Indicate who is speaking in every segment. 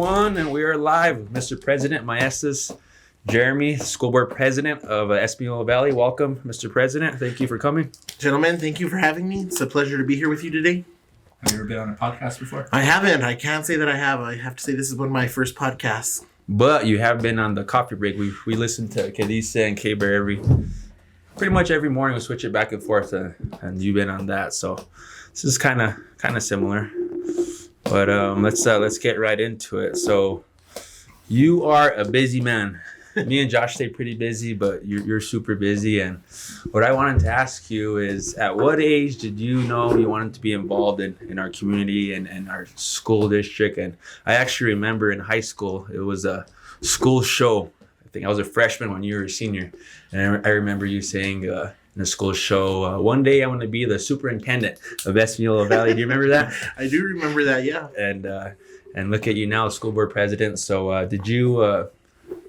Speaker 1: everyone, and we are live with Mr. President Maestas, Jeremy, school board president of Española Valley. Welcome, Mr. President. Thank you for coming.
Speaker 2: Gentlemen, thank you for having me. It's a pleasure to be here with you today.
Speaker 3: Have you ever been on a podcast before?
Speaker 2: I haven't. I can't say that I have. I have to say this is one of my first podcasts.
Speaker 1: But you have been on the coffee break. We listen to Kadisa and K-Bear pretty much every morning. We switch it back and forth, and you've been on that. So this is kind of similar. But let's get right into it. So you are a busy man. Me and Josh stay pretty busy, but you're super busy. And what I wanted to ask you is, at what age did you know you wanted to be involved in our community and our school district? And I actually remember in high school, it was a school show. I think I was a freshman when you were a senior. And I remember you saying in the school show, one day I want to be the superintendent of Española Valley. Do you remember that?
Speaker 2: I do remember that, yeah.
Speaker 1: And look at you now, school board president. So did you...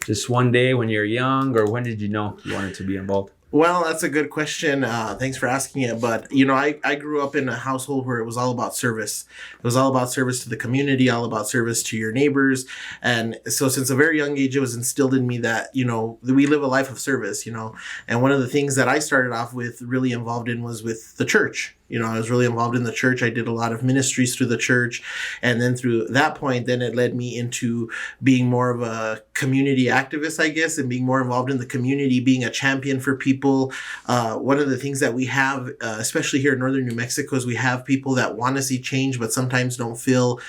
Speaker 1: just one day when you're young, or when did you know you wanted to be involved?
Speaker 2: Well, that's a good question. Thanks for asking it. But, I grew up in a household where it was all about service. It was all about service to the community, all about service to your neighbors. And so since a very young age, it was instilled in me that, we live a life of service, And one of the things that I started off with really involved in was with the church. I was really involved in the church. I did a lot of ministries through the church. And then through that point, then it led me into being more of a community activist, I guess, and being more involved in the community, being a champion for people. One of the things that we have, especially here in northern New Mexico, is we have people that want to see change, but sometimes don't feel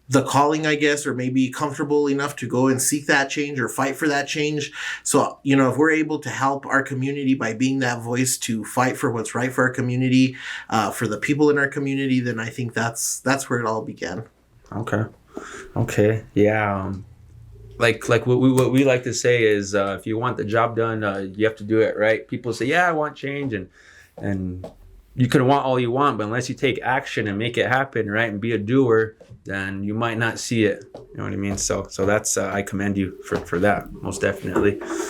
Speaker 2: the calling, I guess, or maybe comfortable enough to go and seek that change or fight for that change. So, if we're able to help our community by being that voice to fight for what's right for our community, for the people in our community, then I think that's where it all began.
Speaker 1: Okay. Yeah. Like what we like to say is, if you want the job done, you have to do it right. People say, yeah, I want change, and you can want all you want, but unless you take action and make it happen, right, and be a doer, then you might not see it. You know what I mean? So that's I commend you for that, most definitely.